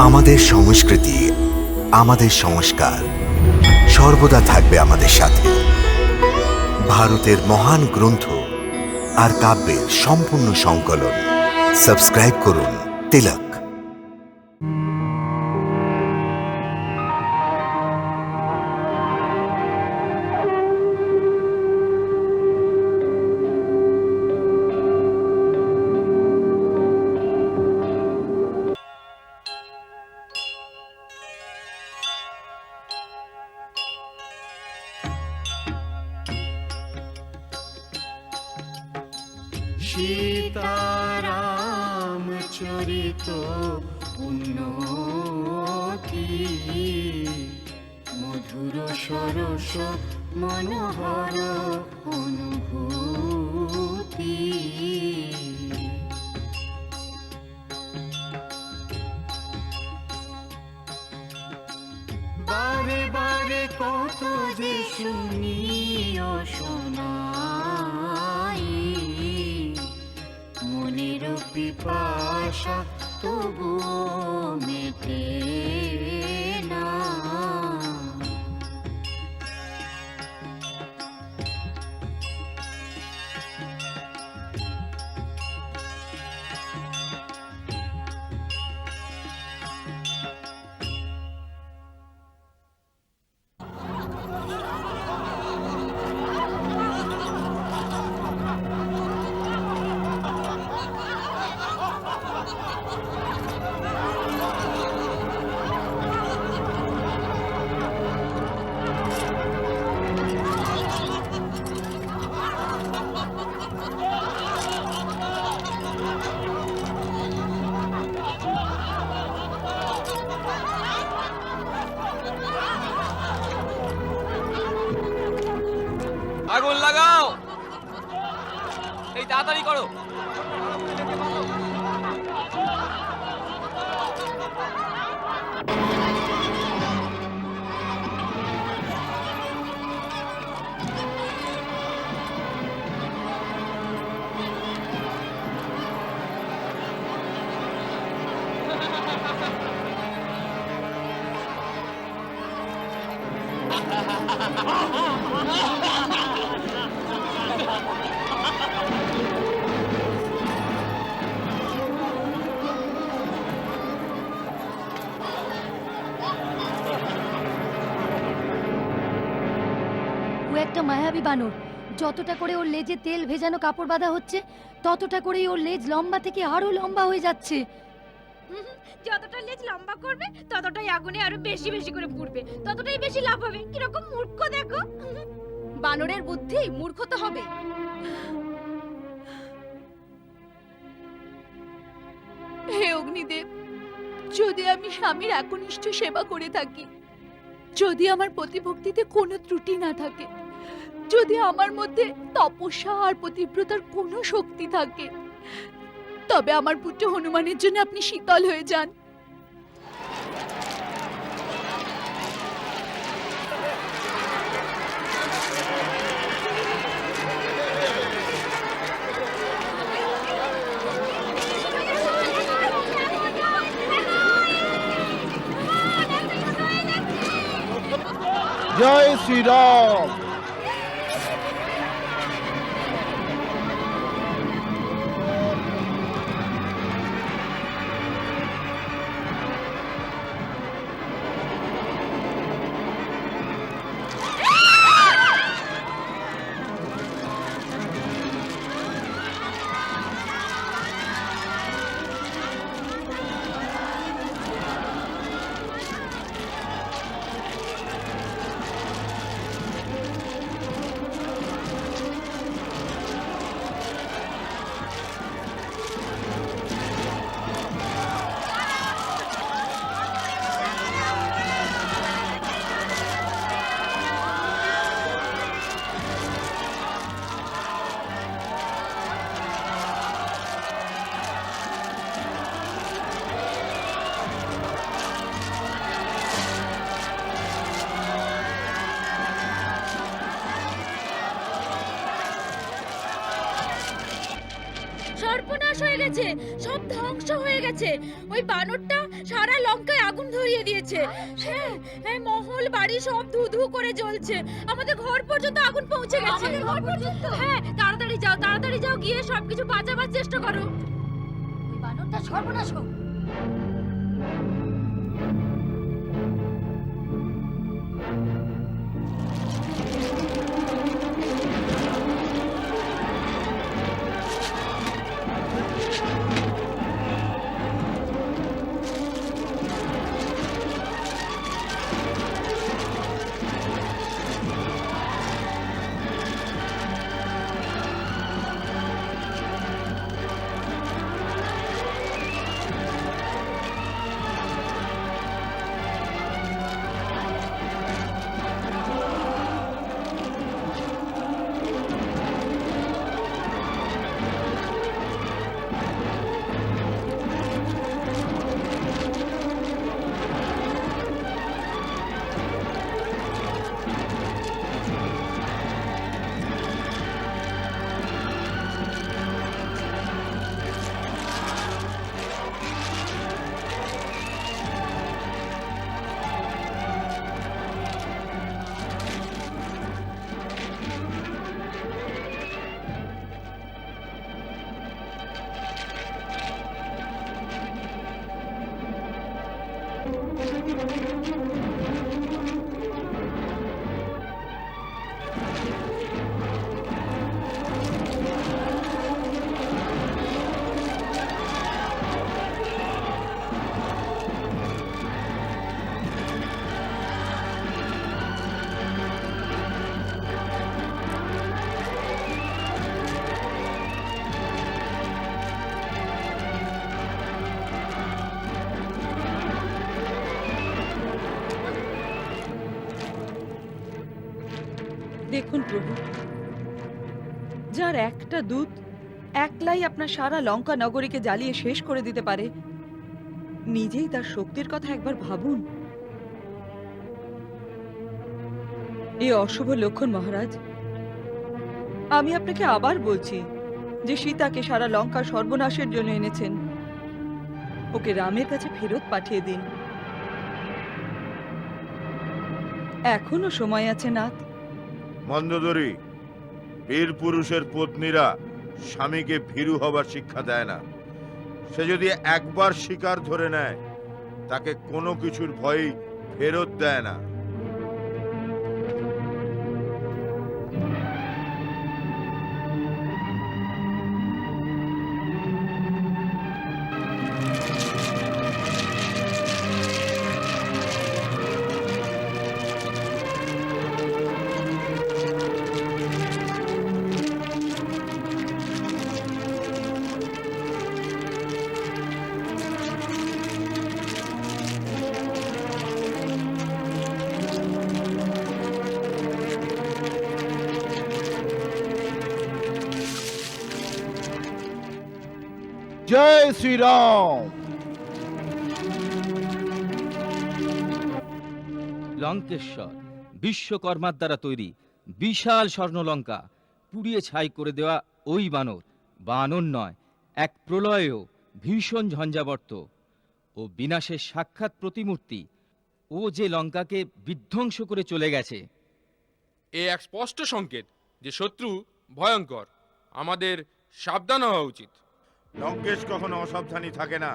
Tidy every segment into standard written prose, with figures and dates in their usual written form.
আমাদের সংস্কৃতি, আমাদের সংস্কার সর্বদা থাকবে আমাদের সাথে। ভারতের মহান গ্রন্থ আর কাব্যের সম্পূর্ণ সংকলন। সাবস্ক্রাইব করুন তিলক। सीताराम चरित उन्नति मधुर सरस मनोहर अनुभूति बारे बारे कत जे शुनी शोनाई মনের পিপাসা তবুও মেটে না। আগুন লাগাও, এই তাড়াতাড়ি করো। একটা মায়াবী বানর। যতটা করে ওর লেজে তেল ভেজানো কাপড় বাঁধা হচ্ছে, ততটা করেই ওর লেজ লম্বা থেকে আরো লম্বা হয়ে যাচ্ছে। যতটা লেজ লম্বা করবে ততটাই আগুনে আরো বেশি বেশি করে পুড়বে, ততটাই বেশি লাভ হবে। কিরকম মূর্খ দেখো! বানরের বুদ্ধি মূর্খ তো হবে। হে অগ্নিদেব, যদি আমি স্বামীর একনিষ্ঠ সেবা করে থাকি, যদি আমার প্রতিভক্তিতে কোনো ত্রুটি না থাকে, যদি আমার মধ্যে তপস্যা আর পতিব্রতার কোনো শক্তি থাকে, তবে আমার পুত্র হনুমানের জন্য আপনি শীতল হয়ে যান। জয় শ্রীরাম। গেছে, সব ধ্বংস হয়ে গেছে। ওই বানরটা সারা লঙ্কায় আগুন ধরিয়ে দিয়েছে। হ্যাঁ, হ্যাঁ, মহল বাড়ি সব ধু ধু করে জ্বলছে। আমাদের ঘর পর্যন্ত আগুন পৌঁছে গেছে। আমাদের ঘর পর্যন্ত? হ্যাঁ, তাড়াতাড়ি যাও, গিয়ে সবকিছু বাঁচাবার চেষ্টা করো। ওই বানরটা সর্বনাশ হোক। দেখুন প্রভু, যার একটা দূত একলাই আপনার সারা লঙ্কা নগরীকে জ্বালিয়ে শেষ করে দিতে পারে, নিজেই তার শক্তির কথা একবার ভাবুন। এ অশুভ লক্ষণ মহারাজ। আমি আপনাকে আবার বলছি যে সীতাকে সারা লঙ্কার সর্বনাশের জন্য এনেছেন, ওকে রামের কাছে ফেরত পাঠিয়ে দিন। এখনো সময় আছে নাথ। মন্দোদরী, বীর পুরুষের পত্নীরা স্বামীকে ভীরু হবার শিক্ষা দেয় না। সে যদি একবার শিকার ধরে নেয়, তাকে কোনো কিছুর ভয়ই ফেরত দেয় না। জয় শ্রীরাম। লঙ্কেশ্বর বিশ্বকর্মার দ্বারা তৈরি বিশাল স্বর্ণলঙ্কা পুড়িয়ে ছাই করে দেওয়া ওই বানর নয়, এক প্রলয়েও ভীষণ ঝঞ্ঝাবর্ত ও বিনাশের সাক্ষাৎ প্রতিমূর্তি। ও যে লঙ্কাকে বিধ্বংস করে চলে গেছে, এ এক স্পষ্ট সংকেত যে শত্রু ভয়ঙ্কর। আমাদের সাবধান হওয়া উচিত। লঙ্কেশ কখনো অসাবধানী থাকে না।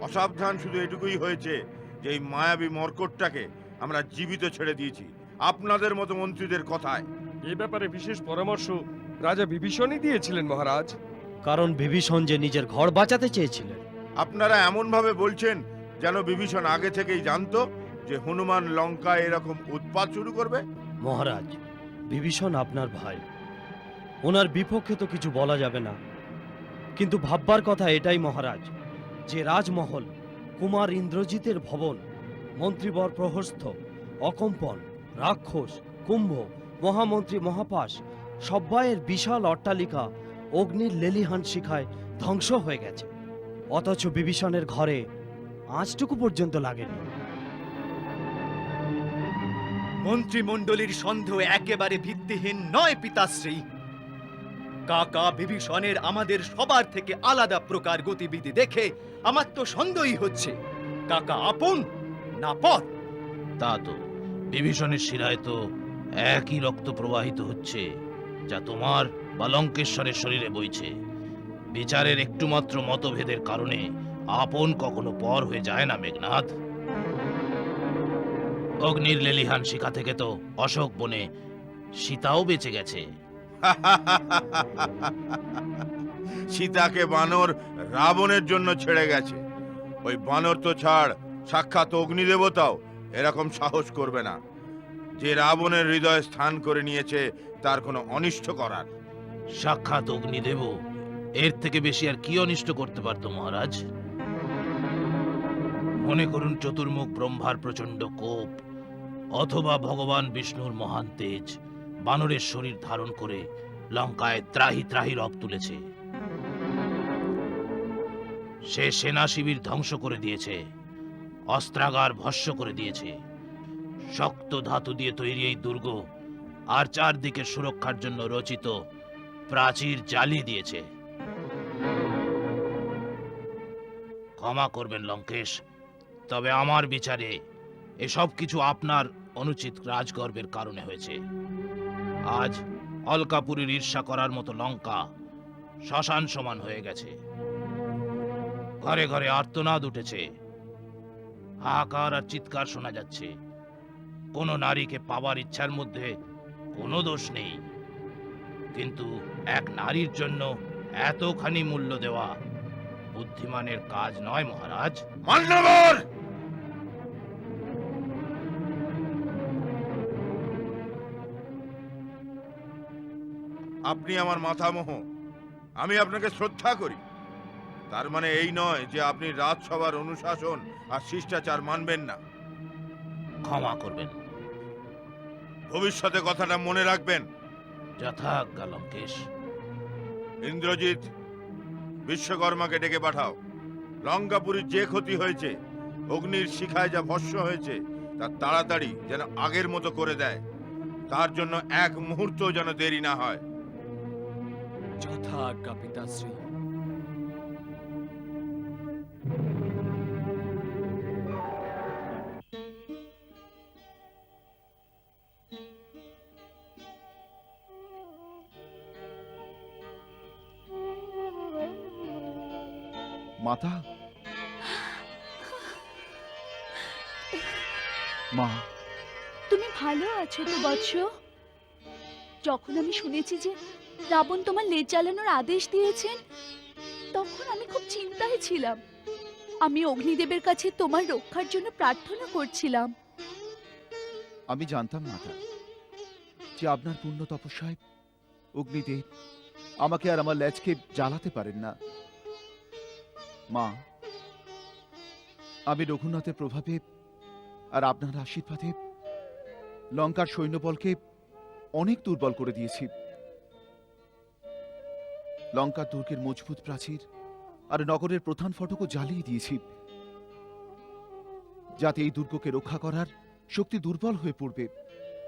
অসাবধান শুধু এটুকুই হয়েছে যে এই মায়াবী মর্কটটাকে আমরা জীবিত ছেড়ে দিয়েছি আপনাদের মতো মন্ত্রীদের কথায়। এ ব্যাপারে বিশেষ পরামর্শ রাজা বিভীষণই দিয়েছিলেন মহারাজ। কারণ বিভীষণ যে নিজের ঘর বাঁচাতে চেয়েছিলেন। আপনারা এমন ভাবে বলছেন যেন বিভীষণ আগে থেকেই জানতো যে হনুমান লঙ্কায় এরকম উৎপাত শুরু করবে। মহারাজ, বিভীষণ আপনার ভাই, ওনার বিপক্ষে তো কিছু বলা যাবে না, কিন্তু ভাববার কথা এটাই মহারাজ যে রাজমহল, কুমার ইন্দ্রজিতের ভবন, মন্ত্রীবর প্রহস্থ, অকম্পন, রাক্ষস, কুম্ভ, মহামন্ত্রী মহাপাশ, সব্বাইয়ের বিশাল অট্টালিকা অগ্নির লেলিহান শিখায় ধ্বংস হয়ে গেছে, অথচ বিভীষণের ঘরে আঁচটুকু পর্যন্ত লাগেনি। মন্ত্রিমণ্ডলীর সন্দেহ একেবারে ভিত্তিহীন নয় পিতাশ্রী। কাকা বিভীষণের আমাদের সবার থেকে আলাদা প্রকার গতিবিধি দেখে আমার তো সন্দেহই হচ্ছে কাকা আপন না পর। তা তো বিভীষণের শিরায় তো একই রক্ত প্রবাহিত হচ্ছে যা তোমার বা লঙ্কেশ্বরের শরীরে বইছে। বিচারের একটুমাত্র মতভেদের কারণে আপন কখনো পর হয়ে যায় না মেঘনাদ। অগ্নির লেলিহান শিখা থেকে তো অশোক বনে সীতাও বেঁচে গেছে। সীতাকে বানর রাবণের জন্য ছেড়ে গেছে। ওই বানর তো ছাড়, সাক্ষাৎ অগ্নিদেবতাও এরকম সাহস করবে না যে রাবণের হৃদয়ে স্থান করে নিয়েছে তার কোনো অনিষ্ট করার। সাক্ষাৎ অগ্নিদেব এর থেকে বেশি আর কি অনিষ্ট করতে পারত মহারাজ? মনে করুন চতুর্মুখ ব্রহ্মার প্রচন্ড কোপ, অথবা ভগবান বিষ্ণুর মহান তেজ বানরের শরীর ধারণ করে লঙ্কায় ত্রাহি ত্রাহি রব তুলেছে। সে সেনা শিবির ধ্বংস করে দিয়েছে, অস্ত্রাগার ভস্ম করে দিয়েছে, শক্ত ধাতু দিয়ে তৈরি এই দুর্গ আর চারদিকে সুরক্ষার জন্য রচিত প্রাচীর জ্বালিয়ে দিয়েছে। ক্ষমা করবেন লঙ্কেশ, তবে আমার বিচারে এসব কিছু আপনার অনুচিত রাজগর্বের কারণে হয়েছে। আজ অলকাপুরীর ঈর্ষা করার মতো লঙ্কা শ্মশান সমান হয়ে গেছে। ঘরে ঘরে আর্তনাদ উঠেছে, হাহাকার আর চিৎকার শোনা যাচ্ছে। কোনো নারীকে পাওয়ার ইচ্ছার মধ্যে কোনো দোষ নেই, কিন্তু এক নারীর জন্য এতখানি মূল্য দেওয়া বুদ্ধিমানের কাজ নয় মহারাজ। মান্যবর! আপনি আমার মাথামোহ, আমি আপনাকে শ্রদ্ধা করি। তার মানে এই নয় যে আপনি রাজসভার অনুশাসন আর শিষ্টাচার মানবেন না। ক্ষমা করবেন। ভবিষ্যতে কথাটা মনে রাখবেন। যথাজ্ঞা লঙ্কেশ। ইন্দ্রজিৎ, বিশ্বকর্মাকে ডেকে পাঠাও। লঙ্কাপুরীর যে ক্ষতি হয়েছে, অগ্নির শিখায় যা ভস্ম হয়েছে, তা তাড়াতাড়ি যেন আগের মতো করে দেয়। তার জন্য এক মুহূর্ত যেন দেরি না হয়। যথাজ্ঞা পিতাশ্রী। মাতা, মা, তুমি ভালো আছো তো বৎস? যখন আমি শুনেছি যে রাবণ তোমার লেজ চালানোর আদেশ দিয়েছেন, তখন আমি খুব চিন্তায় ছিলাম। আমি অগ্নিদেবের কাছে তোমার রক্ষার জন্য প্রার্থনা করছিলাম। আমি জানতাম মাতা যে আপনার পূর্ণ তপস্যায় অগ্নিদেব আমাকে আর আমার লেজকে জ্বালাতে পারেন না। মা, আমি রঘুনাথের প্রভাবে আর আপনার আশীর্বাদে লঙ্কার সৈন্যবলকে অনেক দুর্বল করে দিয়েছি। লঙ্কার দুর্গের মজবুত প্রাচীর আর নগরের প্রধান ফটকও জ্বালিয়ে দিয়েছি, যাতে এই দুর্গকে রক্ষা করার শক্তি দুর্বল হয়ে পড়বে।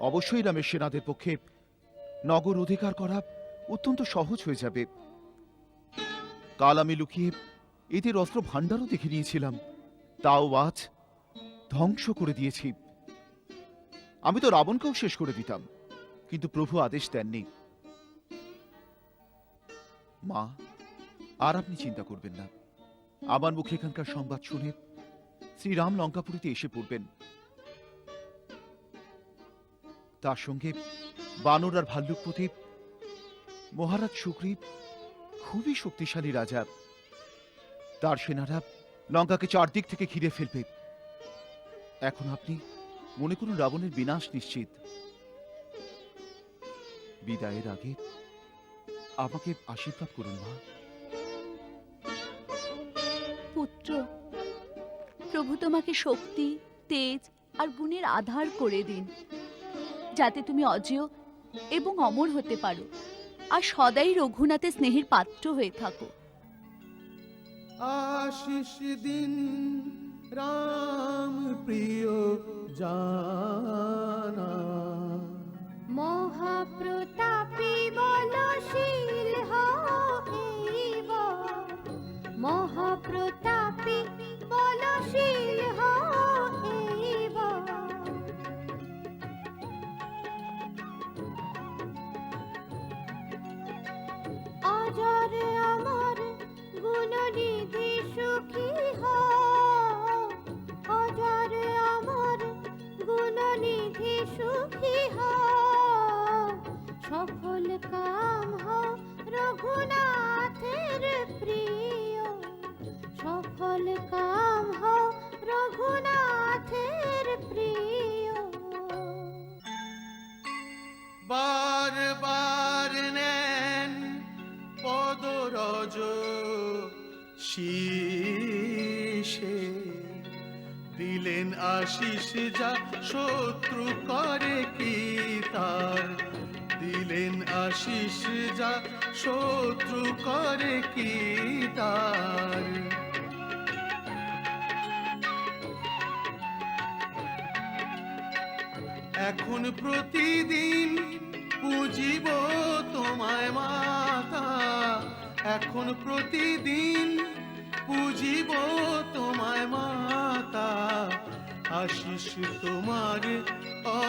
অবশ্যই রামের সেনাদের পক্ষে নগর অধিকার করা অত্যন্ত সহজ হয়ে যাবে। কাল আমি লুকিয়ে এদের অস্ত্র ভাণ্ডারও দেখে নিয়েছিলাম, তাও আজ ধ্বংস করে দিয়েছি। আমি তো রাবণকেও শেষ করে দিতাম, কিন্তু প্রভু আদেশ দেননি। মা, আর আপনি চিন্তা করবেন না। আমার মুখে এখানকার সংবাদ শুনে শ্রীরাম লঙ্কাপুরীতে এসে পড়বেন। তার সঙ্গে বানর আর ভাল্লুকপতি মহারাজ সুগ্রীব খুবই শক্তিশালী রাজা। তার সেনারা লঙ্কাকে চারদিক থেকে ঘিরে ফেলবে। এখন আপনি মনে করুন রাবণের বিনাশ নিশ্চিত। বিদায়ের আগে আমাকে আশীর্বাদ করুন মা। পুত্র, প্রভু তোমাকে শক্তি, তেজ আর গুণের আধার করে দিন, যাতে তুমি অজেয় এবং অমর হতে পারো আর সদাই রঘুনাথের স্নেহের পাত্র হয়ে থাকো। আশিস দিন রাম প্রিয় জানা, মহাপ্রতাপী বলশীল রাম হও রঘুনাথের প্রিয়। বারবার নেন পদরজ শীষে, দিলেন আশিস যা শত্রু করে কি তার, দিলেন আশিস যা শত্রু করে কি তার। এখন প্রতিদিন পুজিব তোমায় মাতা, এখন প্রতিদিন পুজিব তোমায় মাতা, আশিস তোমার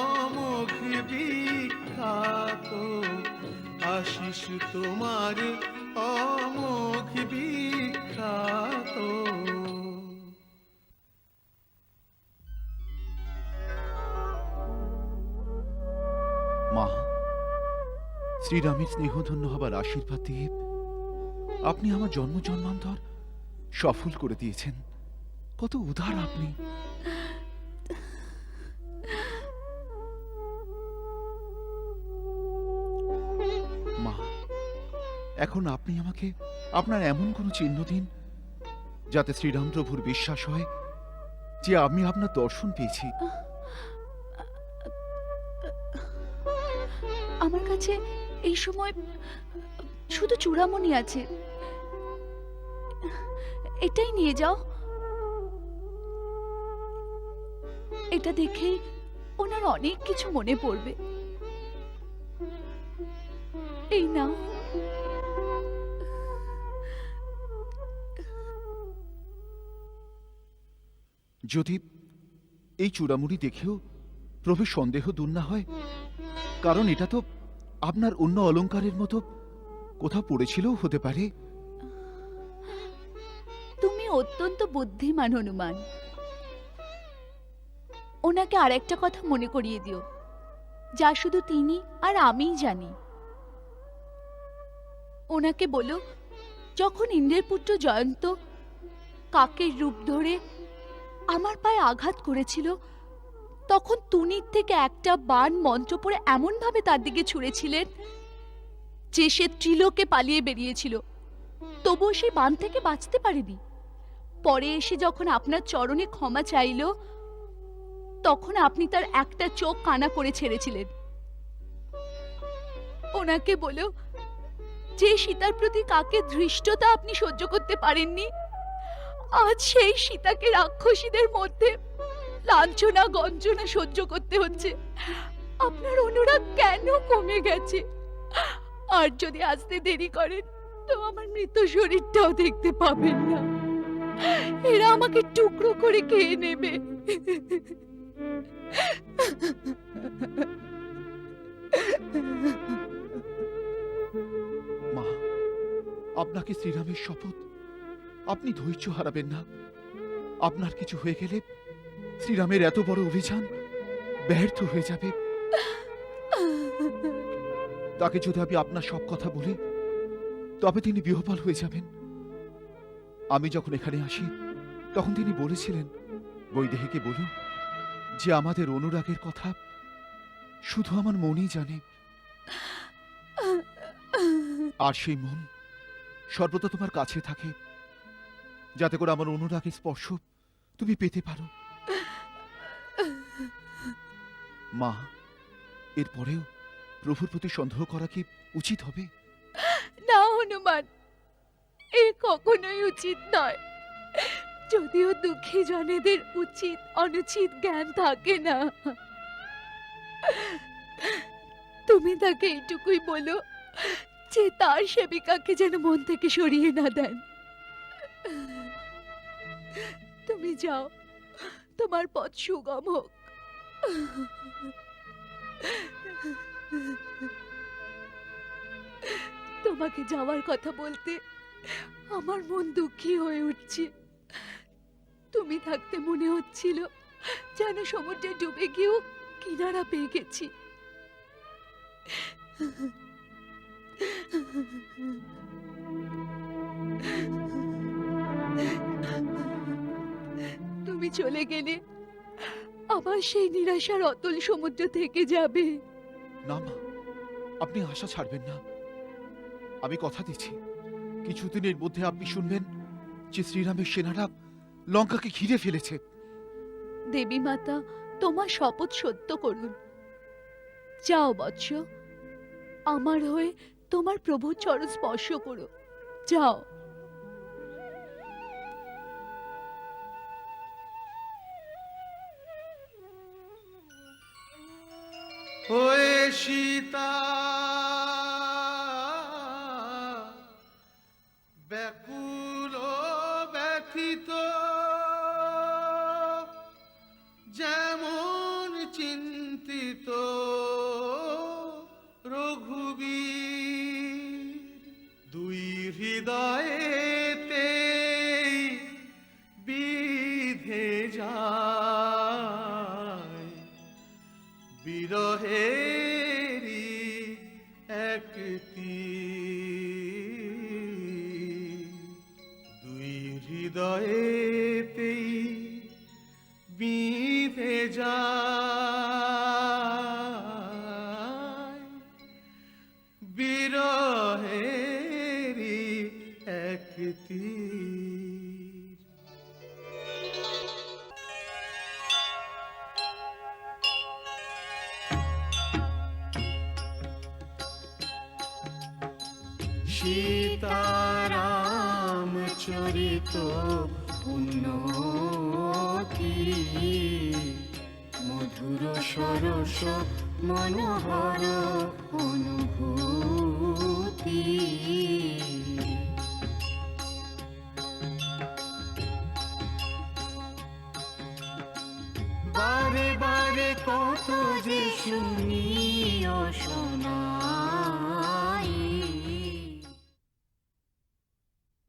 অমোঘ বিখ্যাত, আশিস তোমার অমোঘ বিখ্যাত। মা, শ্রীরামের স্নেহধন্য হবার আশীর্বাদ দিয়ে আপনি আমার জন্ম জন্মান্তর সফল করে দিয়েছেন। কত উদার আপনি। মা, এখন আপনি আমাকে আপনার এমন কোনো চিহ্ন দিন যাতে শ্রীরাম প্রভুর বিশ্বাস হয় যে আমি আপনার দর্শন পেয়েছি। আমার কাছে এই সময় শুধু চূড়ামণি আছে, এটাই নিয়ে যাও। এটা দেখেই ওনার অনেক কিছু মনে পড়বে। এই নাও। যদি এই চূড়ামুড়ি দেখেও প্রভু সন্দেহ দূর না হয়, কারণ এটা তো আপনার অন্য অলংকারের মতো কোথাও পড়েছিলও হতে পারে। তুমি অত্যন্ত বুদ্ধিমান হনুমান। ওনাকে আরেকটা কথা মনে করিয়ে দিও, যা শুধু তিনি আর আমিই জানি। ওনাকে বলো, যখন ইন্দ্রের পুত্র জয়ন্ত কাকের রূপ ধরে আমার পায়ে আঘাত করেছিল, তখন তুনির থেকে একটা বাণ মন্ত্র পড়ে এমন ভাবে তার দিকে ছুঁড়েছিলেন যে সে ত্রিলোকে পালিয়ে বেরিয়েছিল, তবুও সেই বাণ থেকে বাঁচতে পারেনি। পরে এসে যখন আপনার চরণে ক্ষমা চাইল, তখন আপনি তার একটা চোখ কানা করে ছেড়েছিলেন। ওনাকে বলো, যে সীতার প্রতি কাকের ধৃষ্টতা আপনি সহ্য করতে পারেননি, আজ সেই সীতাকে রাক্ষসীদের মধ্যে লাঞ্ছনা গঞ্জনা সহ্য করতে হচ্ছে। আপনার অনুরাগ কেন কমে গেছে? আর যদি আসতে দেরি করেন তো আমার মৃত শরীরটাও দেখতে পাবেন না। এরা আমাকে টুকরো করে খেয়ে নেবে। মা, আপনাকে শ্রীরামের শপথ, আপনি ধৈর্য হারাবেন না। আপনার কিছু হয়ে গেলে শ্রীরামের এত বড় অভিযান ব্যর্থ হয়ে যাবে। তাকে যদি আমি আপনার সব কথা বলি, তবে তিনি বিহ্বল হয়ে যাবেন। আমি যখন এখানে আসি, তখন তিনি বলেছিলেন, বৈদেহীকে বলো যে আমাদের অনুরাগের কথা শুধু আমার মনই জানে, আর সেই মন সর্বদা তোমার কাছে থাকে, যাতে করে আমার অনুরাগের স্পর্শ তুমি পেতে পারো। মা, এরপরেও প্রভুর প্রতি সন্দেহ করা কি উচিত হবে? না হনুমান, এ কখনোই উচিত নয়। যদিও দুঃখী জনেদের উচিত অনুচিত জ্ঞান থাকে না। তুমি তাকে এইটুকুই বলো যে তার সেবিকাকে যেন মন থেকে সরিয়ে না দেন। তুমি যাও, তোমার পথ সুগম হোক। তোমাকে যাওয়ার কথা বলতে আমার মন দুঃখী হয়ে উঠছে। তুমি থাকতে মনে হচ্ছিল যেন সমুদ্রে ডুবে গিয়েও কিনারা পেয়ে গেছি। তুমি চলে গেলে আবার সেই নিরাশার অতল সমুদ্র থেকে যাবে। না মা, আপনি আশা ছাড়বেন না। আমি কথা দিচ্ছি, কিছুদিনের মধ্যে আপনি শুনবেন যে শ্রীরামের সেনারা লঙ্কাকে ঘিরে ফেলেছে। দেবী মাতা তোমার শপথ সত্য করুন। যাও বৎস, আমার হয়ে তোমার প্রভুর চরণ স্পর্শ করো। যাও। ওয়ে সীতা ব্যাকুল ব্যথিত, যেমন চিন্তিত রঘুবীর, দুই হৃদয়েতে বিধে যায় বিরহেরি একটি, দুই হৃদয়েতেই বিধে যায় বিরহেরি একটি। সীতারাম চরিত উন্নতি, মধুর সরস মনোহর অনুভূতি, বারে বারে কত যে শুনি ও শোনা